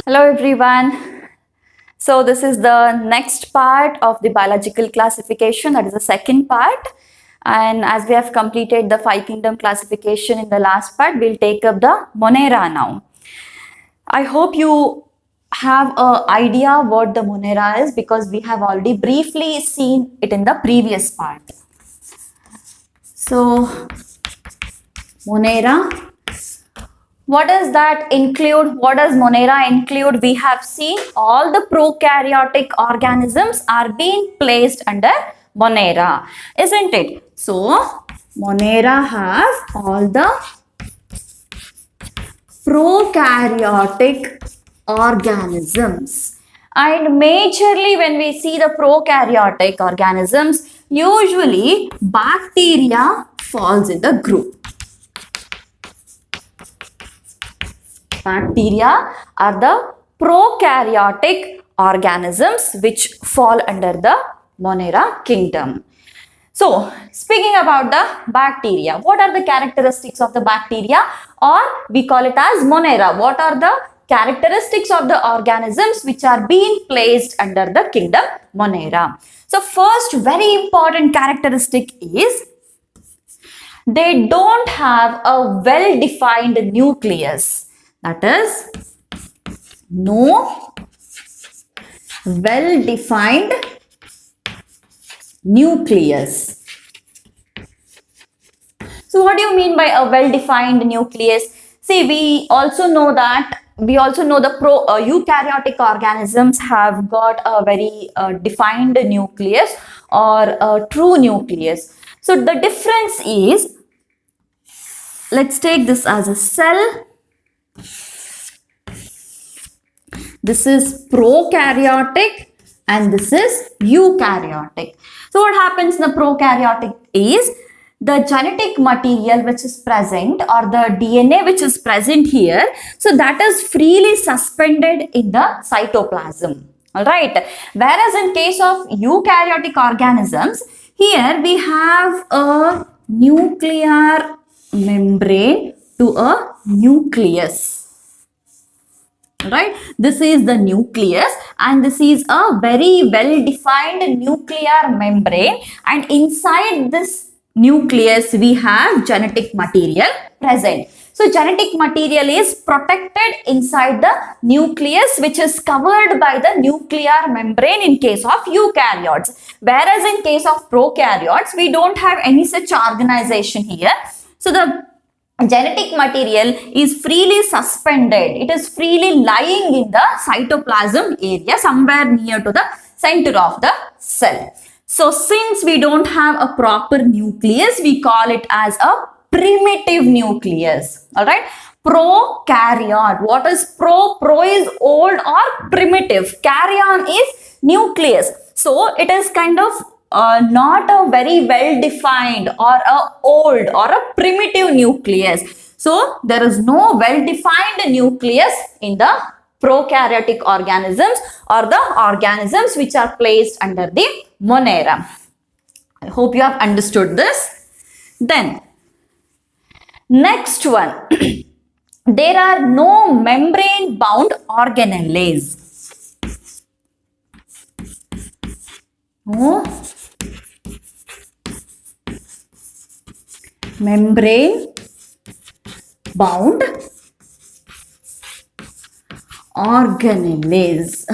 Hello everyone. So this is the next part of the biological classification, that is the second part. And as we have completed the five kingdom classification in the last part, we'll take up the Monera now. I hope you have an idea what the Monera is because we have already briefly seen it in the previous part. So Monera, what does that include? What does Monera include? We have seen all the prokaryotic organisms are being placed under Monera, isn't it? So, Monera have all the prokaryotic organisms. And majorly when we see the prokaryotic organisms, usually bacteria falls in the group. Bacteria are the prokaryotic organisms which fall under the Monera kingdom. So, speaking about the bacteria, what are the characteristics of the bacteria, or we call it as Monera? What are the characteristics of the organisms which are being placed under the kingdom Monera? So, first very important characteristic is they don't have a well-defined nucleus. That is, no well-defined nucleus. So what do you mean by a well-defined nucleus? See, we also know the eukaryotic organisms have got a very defined nucleus or a true nucleus. So the difference is, let's take this as a cell. This is prokaryotic and this is eukaryotic. So what happens in the prokaryotic is the genetic material which is present, or the DNA which is present here, so that is freely suspended in the cytoplasm. Alright. Whereas in case of eukaryotic organisms, here we have a nuclear membrane to a nucleus. Right, this is the nucleus and this is a very well defined nuclear membrane, and inside this nucleus we have genetic material present. So genetic material is protected inside the nucleus, which is covered by the nuclear membrane in case of eukaryotes, whereas in case of prokaryotes we don't have any such organization here. So the genetic material is freely suspended. It is freely lying in the cytoplasm area, somewhere near to the center of the cell. So since we don't have a proper nucleus, we call it as a primitive nucleus. Alright. Prokaryote. What is pro? Pro is old or primitive. Karyon is nucleus. So it is kind of not a very well defined or a old or a primitive nucleus. So there is no well defined nucleus in the prokaryotic organisms or the organisms which are placed under the Monera. I hope you have understood this. Then next one, there are no membrane bound organelles. No membrane bound organelles,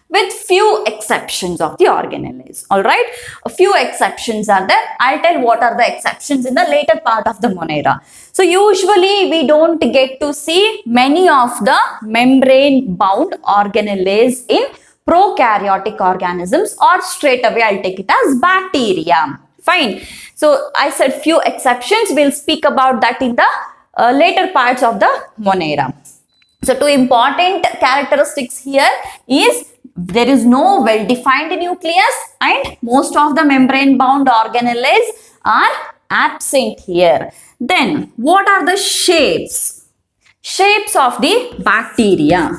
with few exceptions of the organelles. All right, a few exceptions are there. I'll tell what are the exceptions in the later part of the Monera. So usually we don't get to see many of the membrane bound organelles in prokaryotic organisms, or straight away I'll take it as bacteria. Fine. So I said few exceptions. We'll speak about that in the later parts of the Monera. So two important characteristics here is there is no well-defined nucleus and most of the membrane-bound organelles are absent here. Then what are the shapes? Shapes of the bacteria.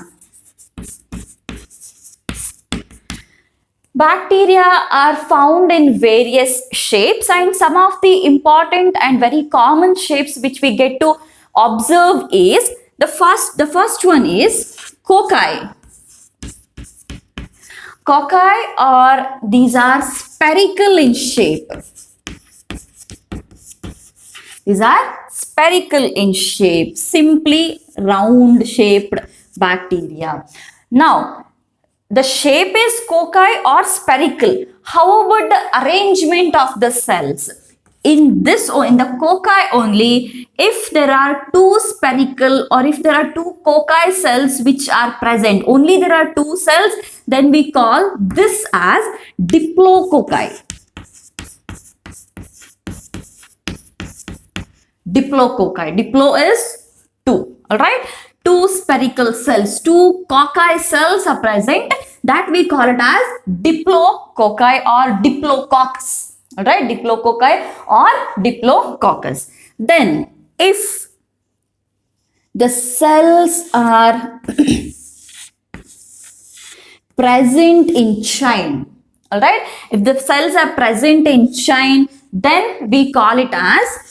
Bacteria are found in various shapes, and some of the important and very common shapes which we get to observe is the first one is cocci. Cocci these are spherical in shape. These are spherical in shape, simply round shaped bacteria. Now, the shape is cocci or spherical. How about the arrangement of the cells? In the cocci only, if there are two spherical or if there are two cocci cells which are present, only there are two cells, then we call this as diplococci. Diplococci. Diplo is two. Alright. Two spherical cells, two cocci cells are present, that we call it as diplococci or diplococcus. Alright. Diplococci or diplococcus. Then if the cells are present in chain, alright. If the cells are present in chain, then we call it as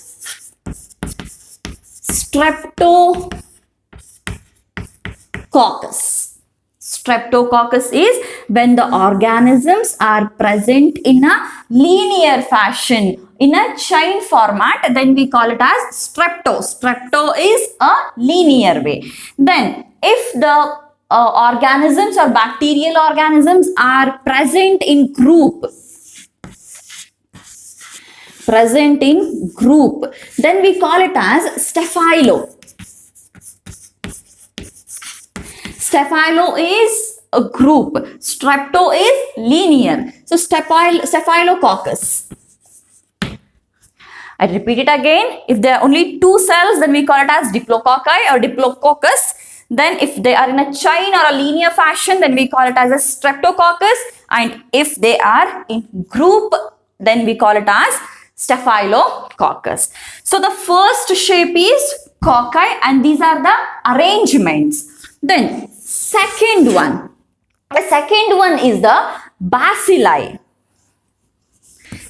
Streptococcus. Streptococcus is when the organisms are present in a linear fashion, in a chain format, then we call it as strepto. Strepto is a linear way. Then if the organisms or bacterial organisms are present in group, then we call it as Staphylo. Staphylo is a group, Strepto is linear. So Staphylococcus. I repeat it again. If there are only two cells, then we call it as Diplococci or Diplococcus. Then if they are in a chain or a linear fashion, then we call it as a Streptococcus. And if they are in group, then we call it as Staphylococcus. So the first shape is cocci and these are the arrangements. Then second one. The second one is the bacilli.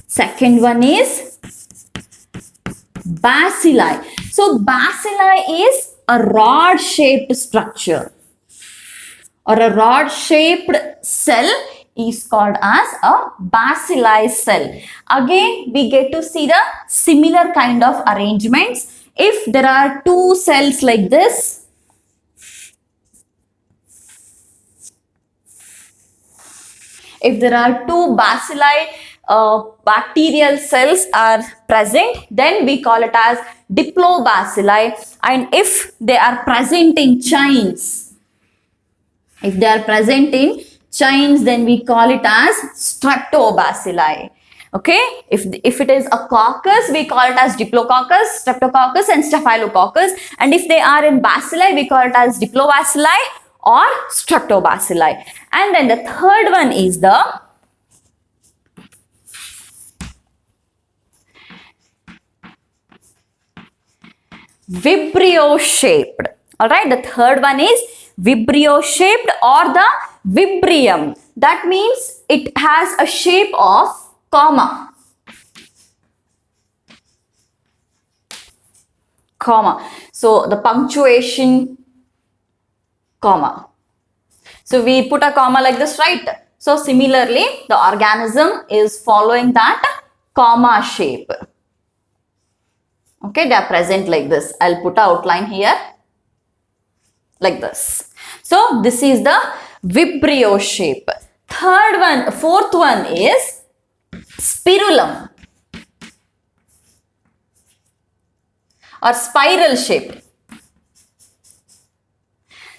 Second one is bacilli. So bacilli is a rod-shaped structure or a rod-shaped cell is called as a bacilli cell. Again, we get to see the similar kind of arrangements. If there are two cells like this, if there are two bacilli bacterial cells are present, then we call it as diplobacilli. And if they are present in chains, then we call it as streptobacilli. Okay, if it is a coccus, we call it as diplococcus, streptococcus and staphylococcus. And if they are in bacilli, we call it as diplobacilli or streptobacilli. And then the third one is the Vibrio shaped. Alright, the third one is Vibrio shaped or the Vibrium. That means it has a shape of comma. So the punctuation comma. So we put a comma like this, right? So similarly, the organism is following that comma shape. Okay, they are present like this. I'll put an outline here like this. So this is the Vibrio shape. Fourth one is spirulum or spiral shape.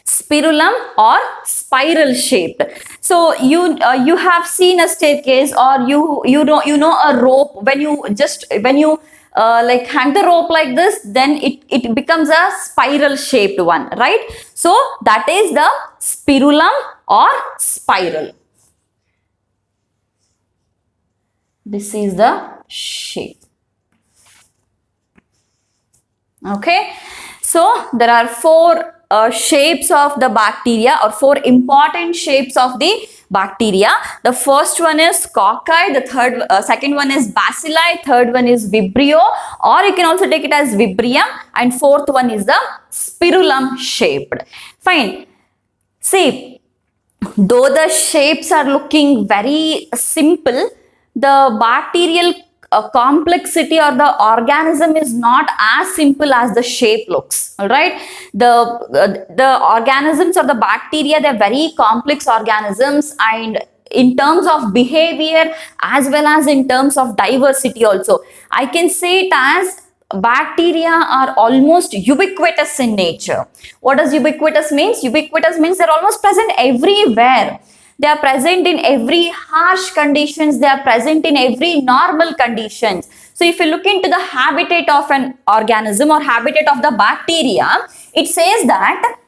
Spirulum or spiral shaped. So you have seen a staircase or you know a rope. When you like hang the rope like this, then it becomes a spiral shaped one, right? So that is the spirulum or spiral. This is the shape. Okay, so there are four shapes of the bacteria or four important shapes of the bacteria. The first one is cocci, the second one is bacilli, third one is vibrio, or you can also take it as vibrium, and fourth one is the spirulum shaped. Fine. See, Though the shapes are looking very simple, the bacterial complexity or the organism is not as simple as the shape looks. All right, the organisms or the bacteria, they're very complex organisms, and in terms of behavior as well as in terms of diversity also, I can say it as bacteria are almost ubiquitous in nature. What does ubiquitous means? Ubiquitous means they're almost present everywhere. They are present in every harsh conditions. They are present in every normal conditions. So if you look into the habitat of an organism or habitat of the bacteria, it says that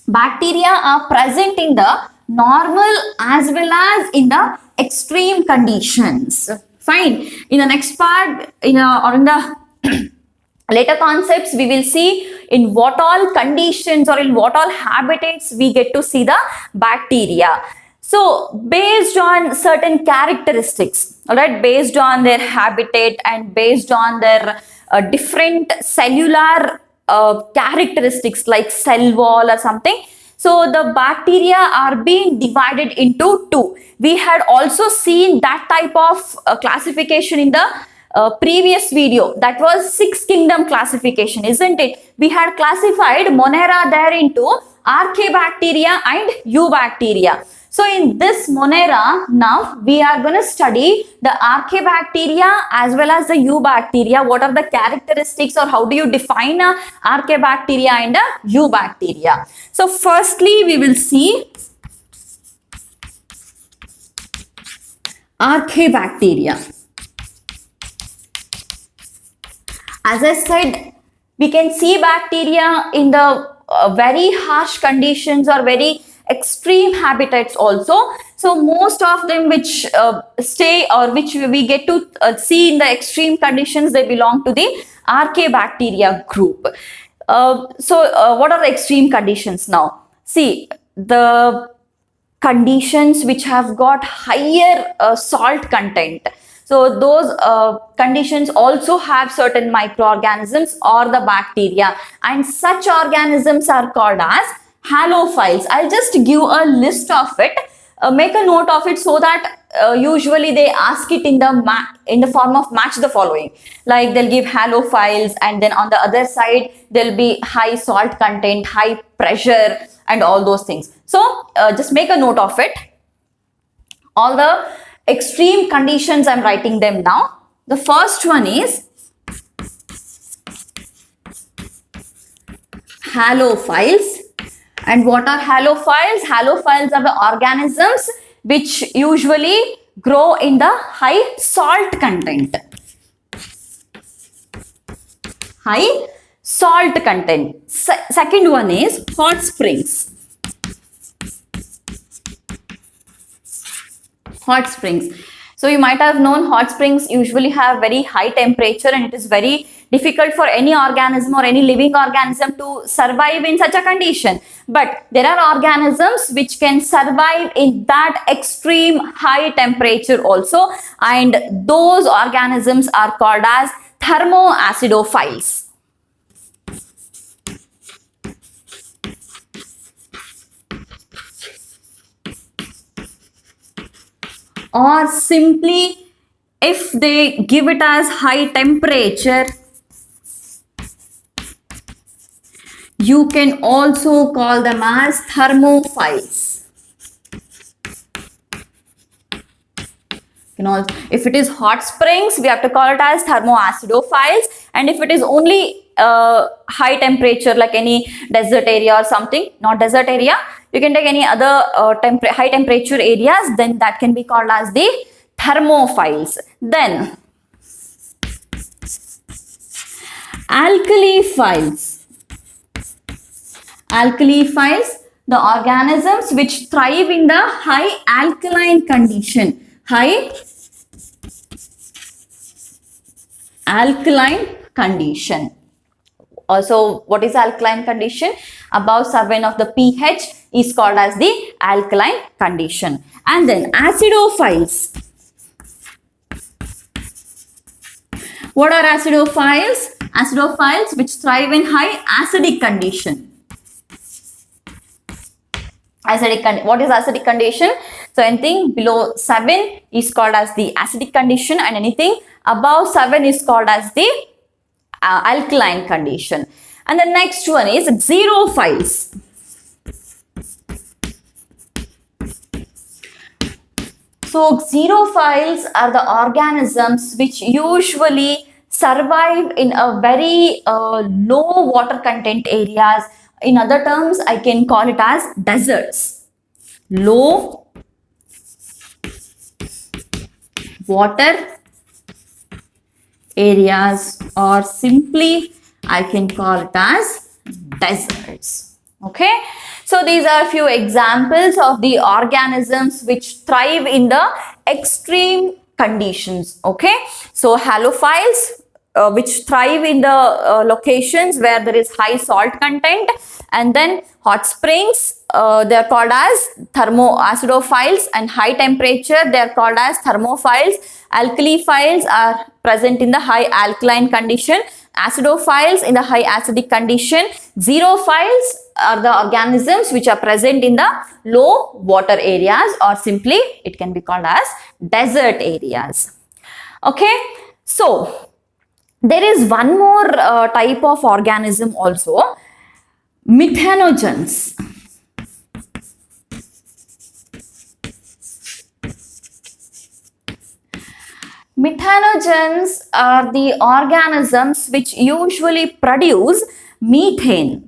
bacteria are present in the normal as well as in the extreme conditions. Fine. In the next part, or in the later concepts, we will see in what all conditions or in what all habitats we get to see the bacteria. So based on certain characteristics, all right, based on their habitat and based on their different cellular characteristics like cell wall or something, so the bacteria are being divided into two. We had also seen that type of classification in the previous video. That was 6 kingdom classification, isn't it? We had classified Monera there into Archaebacteria and Eubacteria. So in this Monera, now we are going to study the Archaebacteria as well as the Eubacteria. What are the characteristics or how do you define a Archaebacteria and a Eubacteria? So firstly, we will see Archaebacteria. As I said, we can see bacteria in the very harsh conditions or very extreme habitats also. So most of them which stay or which we get to see in the extreme conditions, they belong to the Archaebacteria group. What are the extreme conditions now? See, the conditions which have got higher salt content. So those conditions also have certain microorganisms or the bacteria, and such organisms are called as halophiles. I'll just give a list of it. Make a note of it so that usually they ask it in the form of match the following. Like they'll give halophiles, and then on the other side there'll be high salt content, high pressure, and all those things. So just make a note of it. All the extreme conditions, I'm writing them now. The first one is halophiles. And what are halophiles? Halophiles are the organisms which usually grow in the high salt content. High salt content. Second one is hot springs. Hot springs. So you might have known hot springs usually have very high temperature, and it is very difficult for any organism or any living organism to survive in such a condition. But there are organisms which can survive in that extreme high temperature also, and those organisms are called as thermoacidophiles. Or simply, if they give it as high temperature, you can also call them as thermophiles. If it is hot springs, we have to call it as thermoacidophiles, and if it is only high temperature like any desert area or something, not desert area, you can take any other high temperature areas, then that can be called as the thermophiles. Then alkaliphiles. Alkaliphiles, the organisms which thrive in the high alkaline condition. High alkaline condition. Also, what is alkaline condition? Above 7 of the pH is called as the alkaline condition. And then acidophiles. What are acidophiles? Acidophiles which thrive in high acidic condition. What is acidic condition? So anything below 7 is called as the acidic condition, and anything above 7 is called as the alkaline condition. And the next one is xerophiles. So xerophiles are the organisms which usually survive in a very low water content areas. In other terms, I can call it as deserts. Low water areas, or simply I can call it as deserts. Okay, so these are few examples of the organisms which thrive in the extreme conditions. Okay, so halophiles, which thrive in the locations where there is high salt content, and then hot springs, they are called as thermoacidophiles, and high temperature they are called as thermophiles. Alkaliphiles are present in the high alkaline condition, acidophiles in the high acidic condition. Xerophiles are the organisms which are present in the low water areas, or simply it can be called as desert areas. Okay, so there is one more type of organism also, methanogens. Methanogens are the organisms which usually produce methane.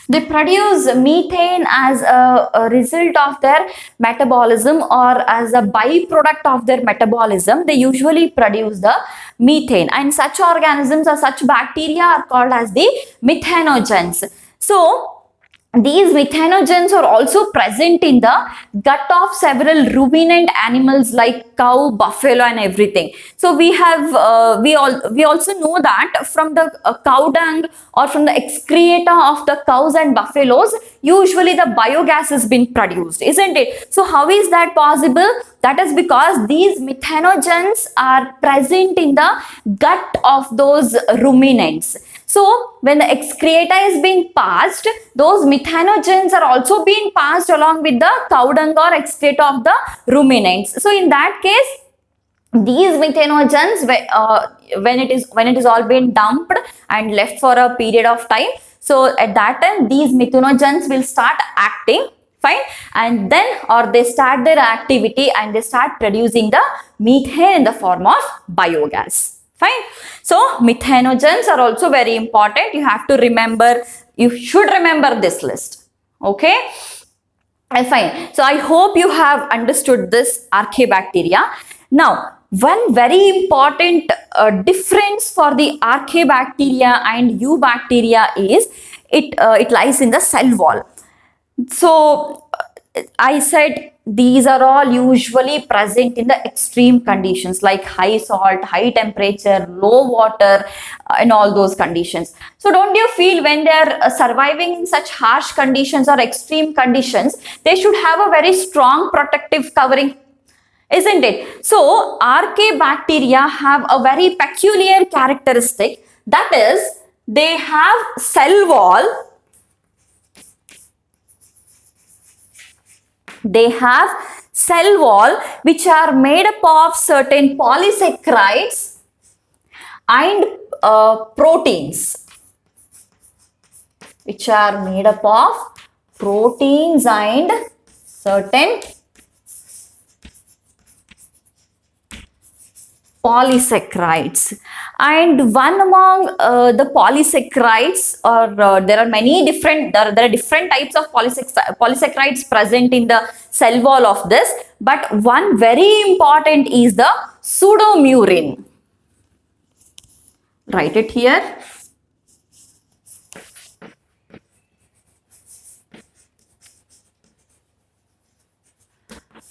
They produce methane as a result of their metabolism, or as a byproduct of their metabolism. They usually produce the methane, and such organisms or such bacteria are called as the methanogens. So these methanogens are also present in the gut of several ruminant animals like cow, buffalo, and everything. So we have we also know that from the cow dung or from the excreta of the cows and buffaloes, usually the biogas has been produced, isn't it? So how is that possible? That is because these methanogens are present in the gut of those ruminants. So when the excreta is being passed, those methanogens are also being passed along with the cow dung or excreta of the ruminants. So in that case, these methanogens, when it is all been dumped and left for a period of time, so at that time these methanogens will start acting, fine, and then or they start their activity and they start producing the methane in the form of biogas. Fine. So methanogens are also very important. You have to remember, you should remember this list. Okay. Fine. So I hope you have understood this archaebacteria. Now, one very important difference for the archaebacteria and eubacteria is it lies in the cell wall. So I said these are all usually present in the extreme conditions like high salt, high temperature, low water, and all those conditions. So don't you feel when they are surviving in such harsh conditions or extreme conditions, they should have a very strong protective covering, isn't it? So archaebacteria have a very peculiar characteristic, that is they have cell wall. They have cell wall which are made up of certain polysaccharides and proteins, which are made up of proteins and certain polysaccharides. And one among the polysaccharides, or there are many different, there are different types of polysaccharides present in the cell wall of this, but one very important is the pseudomurin. Write it here.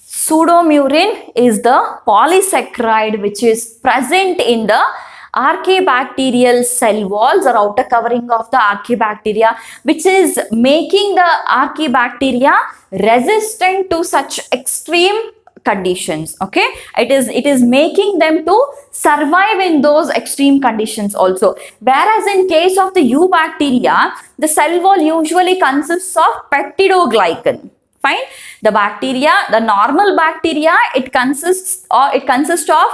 Pseudomurin is the polysaccharide which is present in the archaebacterial cell walls or outer covering of the archaebacteria, which is making the archaebacteria resistant to such extreme conditions. Okay, it is making them to survive in those extreme conditions also. Whereas in case of the eubacteria, the cell wall usually consists of peptidoglycan. Fine. The bacteria, the normal bacteria, it consists of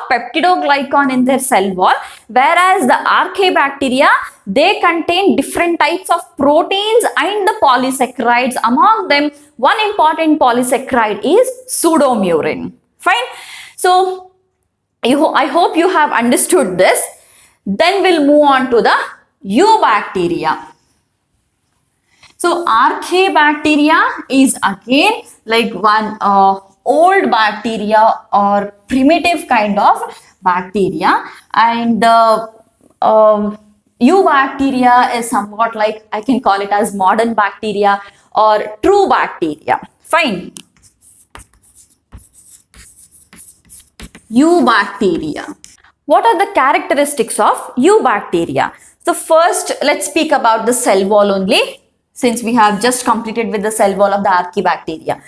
peptidoglycan in their cell wall, whereas the archaebacteria, they contain different types of proteins and the polysaccharides. Among them, one important polysaccharide is pseudomurin. Fine. So I hope you have understood this. Then we'll move on to the eubacteria. So archaebacteria is again like one old bacteria or primitive kind of bacteria, and eubacteria is somewhat like, I can call it as modern bacteria or true bacteria. Fine. Eubacteria. What are the characteristics of eubacteria? So first, let's speak about the cell wall only, since we have just completed with the cell wall of the archaebacteria.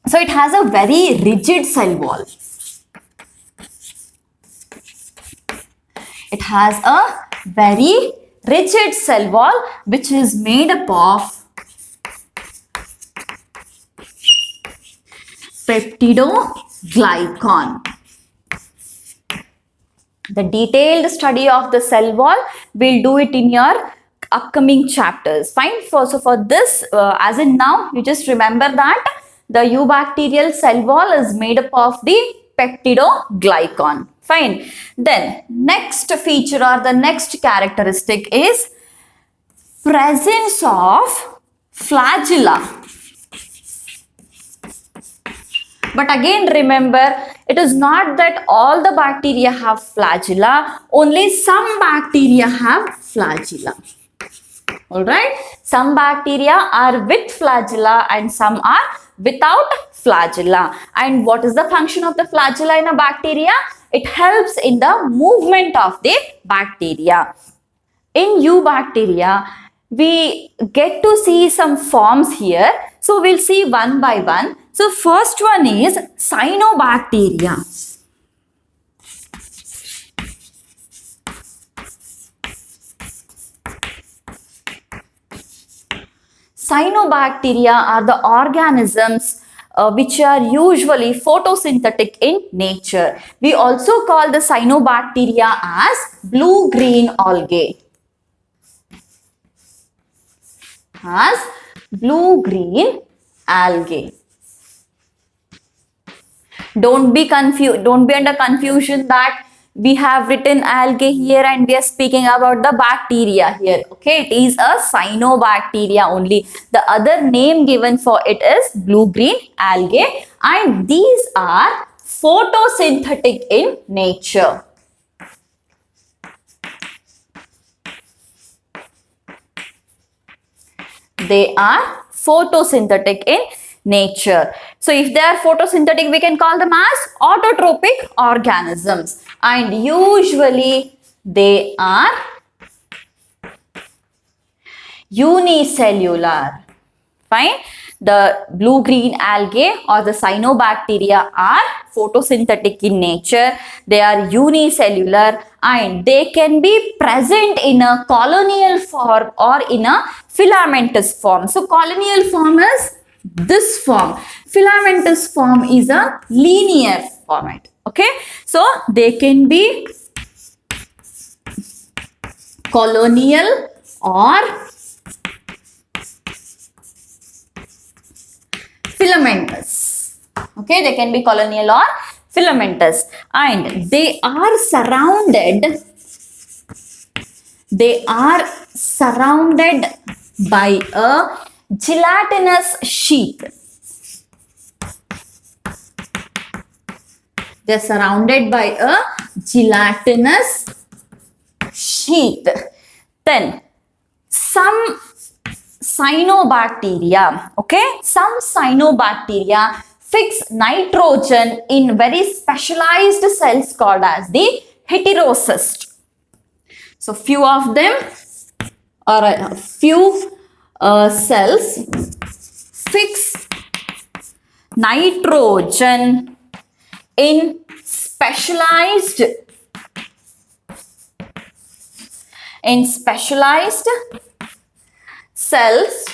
So it has a very rigid cell wall. It has a very rigid cell wall which is made up of peptidoglycan. The detailed study of the cell wall, we'll do it in your upcoming chapters. Fine. So for this, as in now, you just remember that the eubacterial cell wall is made up of the peptidoglycan. Fine. Then next feature or the next characteristic is presence of flagella. But again, remember, it is not that all the bacteria have flagella, only some bacteria have flagella. Alright, some bacteria are with flagella and some are without flagella. And what is the function of the flagella in a bacteria? It helps in the movement of the bacteria. In eubacteria, we get to see some forms here. So we'll see one by one. So first one is cyanobacteria. Cyanobacteria are the organisms which are usually photosynthetic in nature. We also call the cyanobacteria as blue-green algae. As blue-green algae. Don't be confused. Don't be under confusion that we have written algae here and we are speaking about the bacteria here. Okay, it is a cyanobacteria only. The other name given for it is blue-green algae, and these are photosynthetic in nature. They are photosynthetic in nature. So if they are photosynthetic, we can call them as autotrophic organisms, and usually they are unicellular. Fine. The blue-green algae or the cyanobacteria are photosynthetic in nature. They are unicellular and they can be present in a colonial form or in a filamentous form. So colonial form is this form. Filamentous form is a linear format. Okay. So they can be colonial or filamentous. Okay, they can be colonial or filamentous, and they are surrounded by a gelatinous sheath. They are surrounded by a gelatinous sheath. Then some cyanobacteria, okay, some cyanobacteria fix nitrogen in very specialized cells called as the heterocyst. So few of them, or a few cells fix nitrogen in specialized cells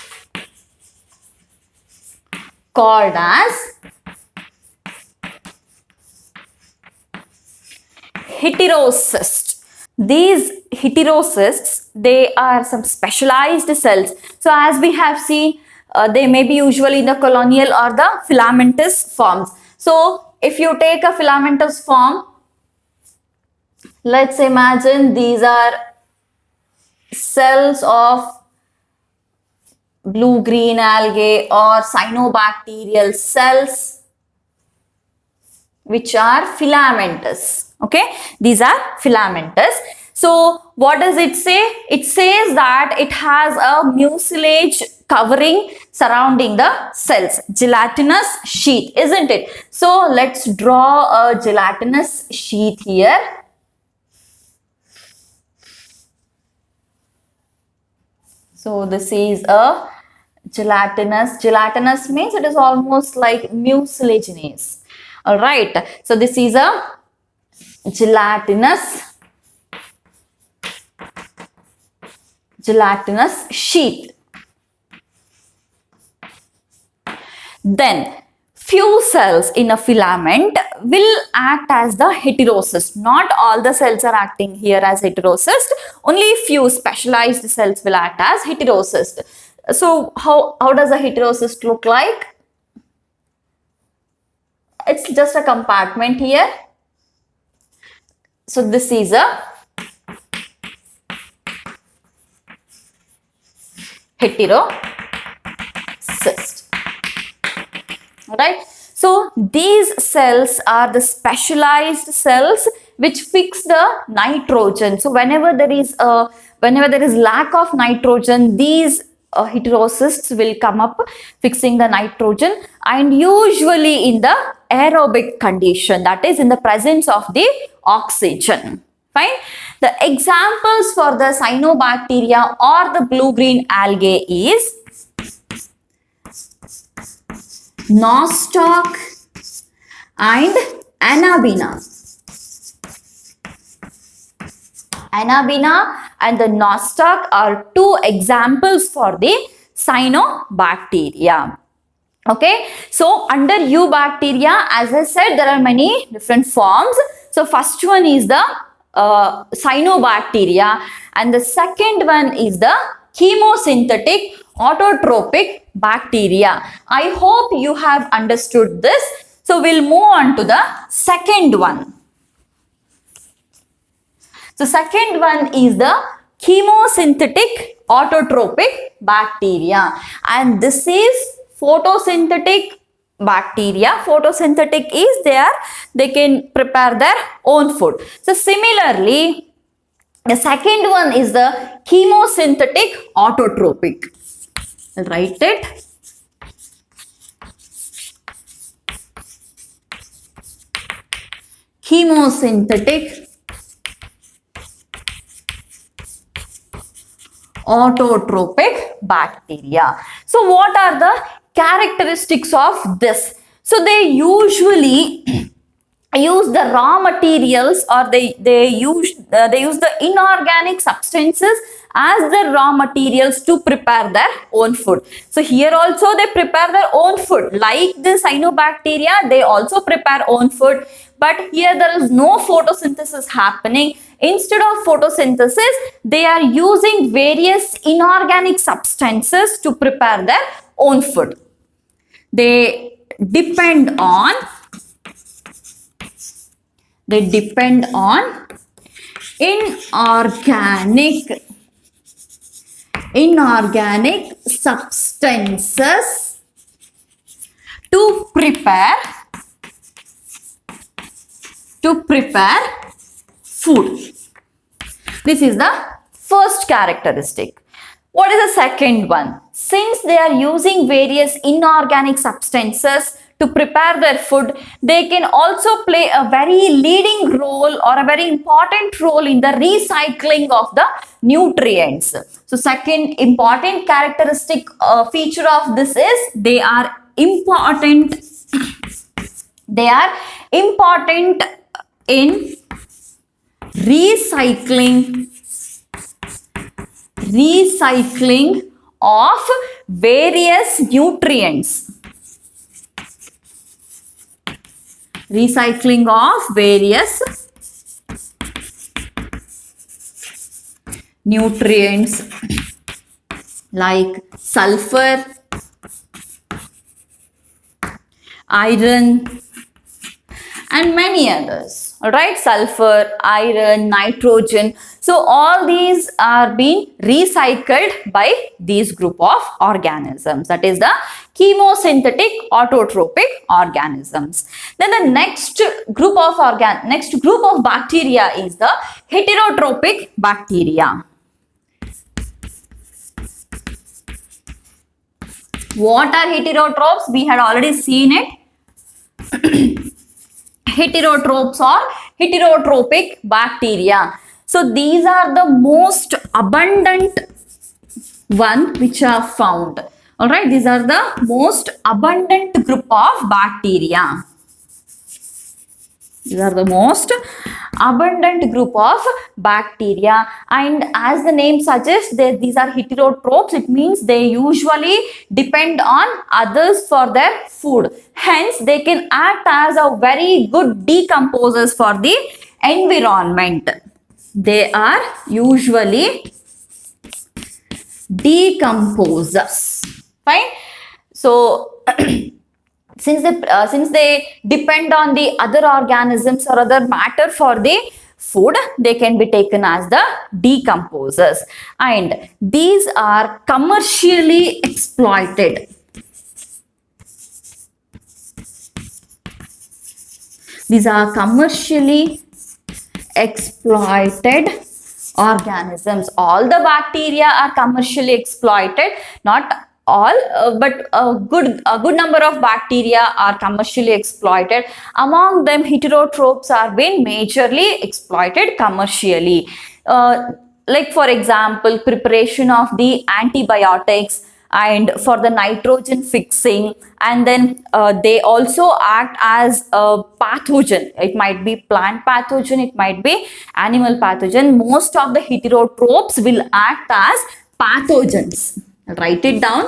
called as heterocysts. These heterocysts, they are some specialized cells. So as we have seen, they may be usually in the colonial or the filamentous forms. So if you take a filamentous form, let's imagine these are cells of blue-green algae or cyanobacterial cells which are filamentous. Okay, these are filamentous. So what does it say? It says that it has a mucilage covering surrounding the cells, gelatinous sheath, isn't it? So let's draw a gelatinous sheath here. So this is a gelatinous means it is almost like mucilaginous. All right, so this is a gelatinous sheath. Then few cells in a filament will act as the heterocyst. Not all the cells are acting here as heterocyst. Only few specialized cells will act as heterocyst. So how does a heterocyst look like? It's just a compartment here. So this is a heterocyst. Alright. So these cells are the specialized cells which fix the nitrogen. So whenever there is lack of nitrogen, these heterocysts will come up fixing the nitrogen, and usually in the aerobic condition, that is in the presence of the oxygen. Fine. The examples for the cyanobacteria or the blue-green algae is nostoc and Anabaena. Anabaena and the nostoc are two examples for the cyanobacteria. Okay, so under eubacteria, as I said, there are many different forms. So first one is the cyanobacteria, and the second one is the chemosynthetic autotrophic bacteria. I hope you have understood this. So we'll move on to the second one. So second one is the chemosynthetic autotrophic bacteria, and this is photosynthetic bacteria. Photosynthetic is they can prepare their own food. So similarly, the second one is the chemosynthetic autotrophic. I'll write it. Chemosynthetic autotrophic bacteria. So what are the characteristics of this? So they usually use the raw materials, or they use the inorganic substances as the raw materials to prepare their own food. So here also they prepare their own food. Like the cyanobacteria, they also prepare own food. But here there is no photosynthesis happening. Instead of photosynthesis, they are using various inorganic substances to prepare their own food. They depend on inorganic substances to prepare food. This is the first characteristic. What is the second one? Since they are using various inorganic substances to prepare their food, they can also play a very leading role or a very important role in the recycling of the nutrients. So second important characteristic feature of this is they are important They are important in recycling of various nutrients. Recycling of various nutrients like sulfur, iron, and many others. All right, sulfur, iron, nitrogen. So all these are being recycled by these group of organisms. That is the chemosynthetic autotrophic organisms. Then the next group of bacteria is the heterotrophic bacteria. What are heterotrophs? We had already seen it. Heterotrophs or heterotrophic bacteria. So these are the most abundant one which are found. All right, these are the most abundant group of bacteria. These are the most abundant group of bacteria, and as the name suggests, these are heterotrophs. It means they usually depend on others for their food. Hence, they can act as a very good decomposers for the environment. They are usually decomposers. Fine. So since they depend on the other organisms or other matter for the food, they can be taken as the decomposers, and these are commercially exploited. These are commercially exploited organisms. All the bacteria are commercially exploited, not all, but a good number of bacteria are commercially exploited. Among them, heterotrophs are being majorly exploited commercially. Like for example, preparation of the antibiotics and for the nitrogen fixing, and then they also act as a pathogen. It might be plant pathogen, it might be animal pathogen. Most of the heterotrophs will act as pathogens. Write it down.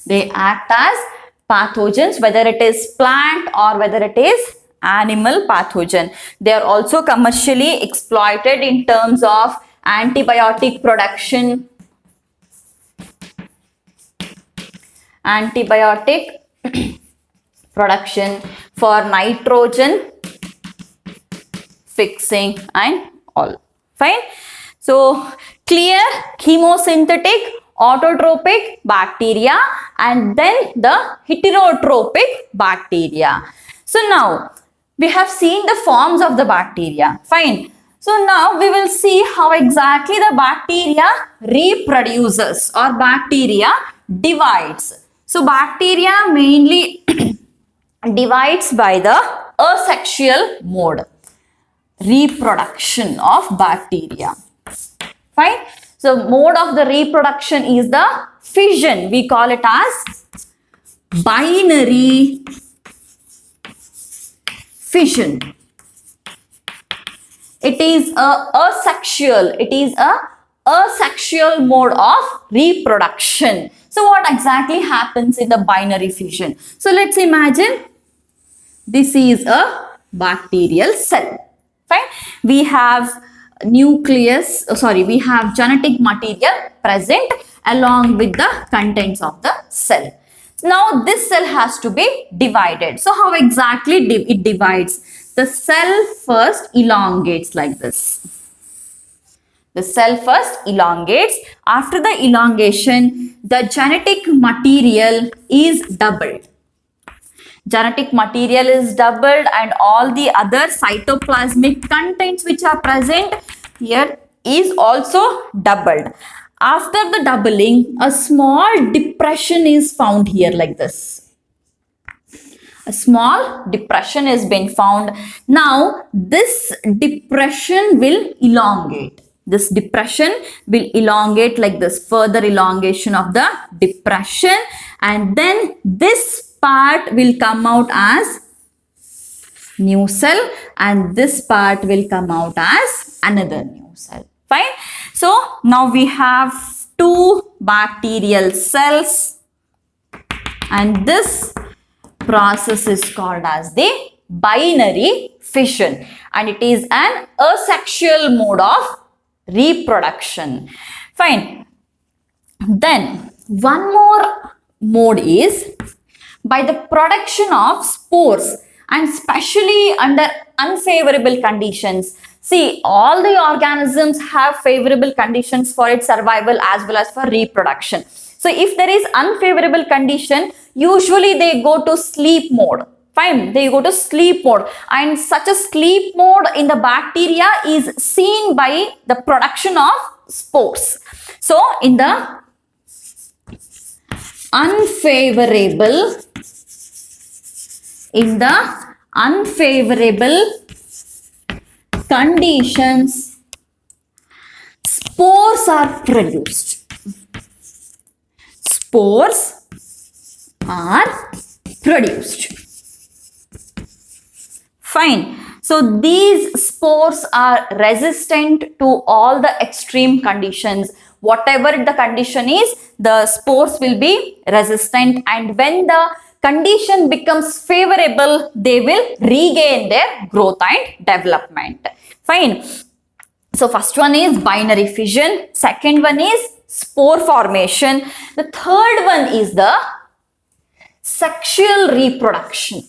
They act as pathogens, whether it is plant or whether it is animal pathogen. They are also commercially exploited in terms of antibiotic production, for nitrogen fixing and all. Fine. So clear, chemosynthetic, autotrophic bacteria, and then the heterotrophic bacteria. So now we have seen the forms of the bacteria. Fine. So now we will see how exactly the bacteria reproduces or bacteria divides. So bacteria mainly divides by the asexual mode, reproduction of bacteria. Fine. So mode of the reproduction is the fission. We call it as binary fission. It is a asexual mode of reproduction. So what exactly happens in the binary fission? So let's imagine this is a bacterial cell. Fine. We have we have genetic material present along with the contents of the cell. Now this cell has to be divided. So how exactly it divides? The cell first elongates like this. The cell first elongates. After the elongation, the genetic material is doubled. Genetic material is doubled, and all the other cytoplasmic contents which are present here is also doubled. After the doubling, a small depression is found here like this. A small depression has been found. Now this depression will elongate. This depression will elongate like this, further elongation of the depression, and then this part will come out as new cell and this part will come out as another new cell. Fine. So now we have two bacterial cells and this process is called as the binary fission and it is an asexual mode of reproduction. Fine. Then one more mode is by the production of spores and especially under unfavorable conditions. See, all the organisms have favorable conditions for its survival as well as for reproduction. So if there is unfavorable condition, usually they go to sleep mode. Fine, they go to sleep mode, and such a sleep mode in the bacteria is seen by the production of spores. So in the unfavorable conditions, spores are produced. Spores are produced. Fine. So these spores are resistant to all the extreme conditions. Whatever the condition is, the spores will be resistant, and when the condition becomes favorable, they will regain their growth and development. Fine. So first one is binary fission, second one is spore formation, the third one is the sexual reproduction.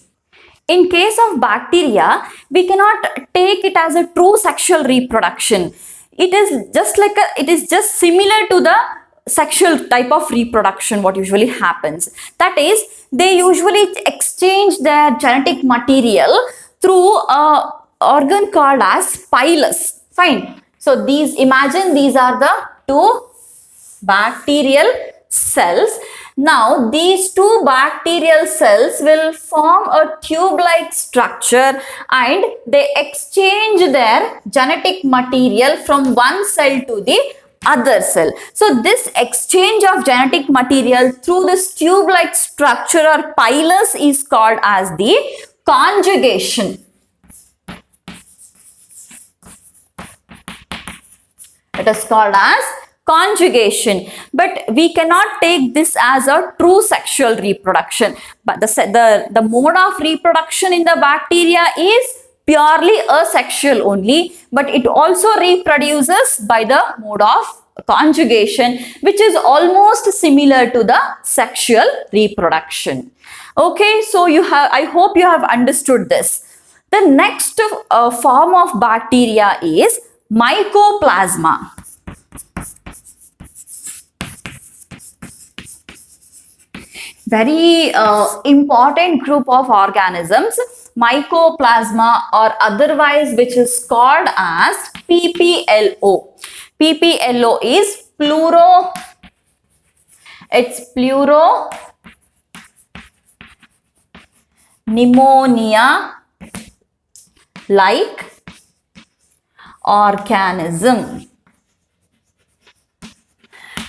In case of bacteria, we cannot take it as a true sexual reproduction. It is just similar to the sexual type of reproduction what usually happens. That is, they usually exchange their genetic material through a organ called as pilus. Fine. So imagine these are the two bacterial cells. Now these two bacterial cells will form a tube-like structure and they exchange their genetic material from one cell to the other cell. So this exchange of genetic material through this tube-like structure or pilus is called as the conjugation. It is called as conjugation, but we cannot take this as a true sexual reproduction. But the mode of reproduction in the bacteria is purely asexual only, but it also reproduces by the mode of conjugation, which is almost similar to the sexual reproduction. Okay, so I hope you have understood this. The next form of bacteria is mycoplasma. Very important group of organisms, mycoplasma, or otherwise which is called as PPLO. PPLO is pneumonia like organism.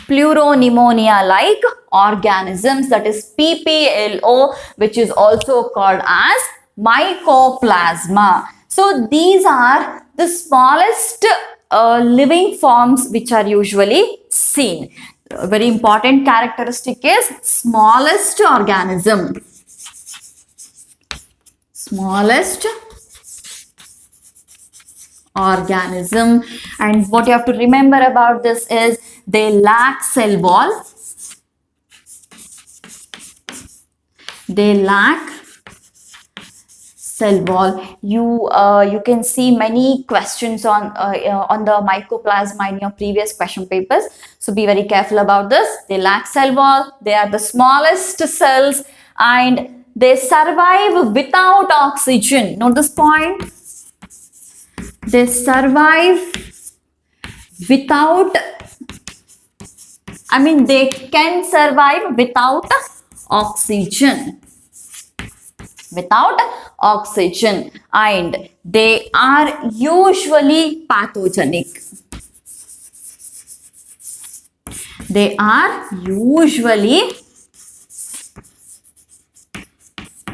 Pneumonia like organisms, that is PPLO, which is also called as mycoplasma. So these are the smallest living forms which are usually seen. A very important characteristic is smallest organism. Smallest organism, and what you have to remember about this is they lack cell wall. They lack cell wall. You can see many questions on the mycoplasma in your previous question papers. So be very careful about this. They lack cell wall. They are the smallest cells and they survive without oxygen. Note this point. They survive without, they can survive without oxygen. Without oxygen, and they are usually pathogenic. They are usually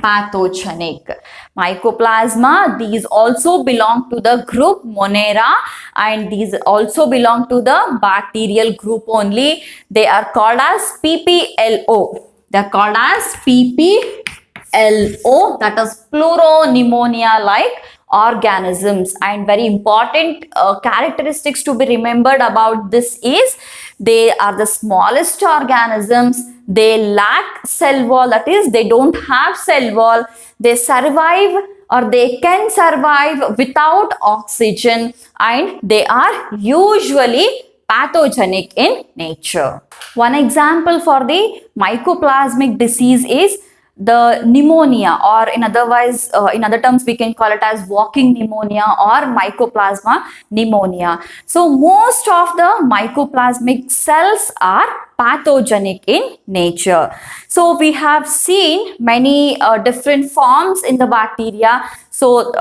pathogenic. Mycoplasma, these also belong to the group Monera, and these also belong to the bacterial group only. They are called as PPLO. They are called as PPLO, that is pleuropneumonia-like organisms. And very important characteristics to be remembered about this is they are the smallest organisms. They lack cell wall, that is they don't have cell wall. They survive, or they can survive without oxygen, and they are usually pathogenic in nature. One example for the mycoplasmic disease is the pneumonia, or in other terms we can call it as walking pneumonia or mycoplasma pneumonia. So most of the mycoplasmic cells are pathogenic in nature. So we have seen many different forms in the bacteria. So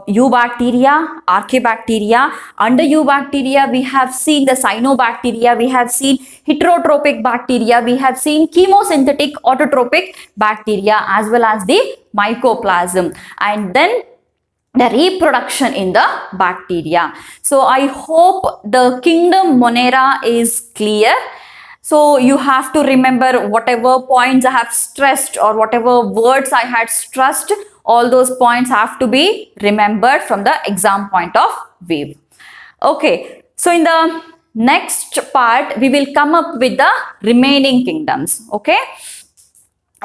eubacteria, archaebacteria. Under eubacteria we have seen the cyanobacteria, we have seen heterotrophic bacteria, we have seen chemosynthetic autotrophic bacteria, as well as the mycoplasm, and then the reproduction in the bacteria. So I hope the kingdom Monera is clear. So you have to remember whatever points I have stressed, or whatever words I had stressed, all those points have to be remembered from the exam point of view. Okay, so in the next part we will come up with the remaining kingdoms. Okay,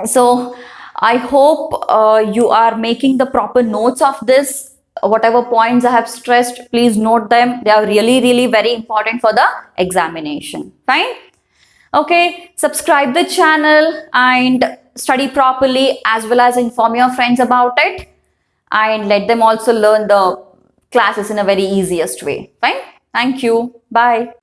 so I hope you are making the proper notes of this. Whatever points I have stressed, please note them. They are really very important for the examination. Fine. Okay, subscribe the channel and study properly, as well as inform your friends about it, and let them also learn the classes in a very easiest way. Fine. Thank you. Bye.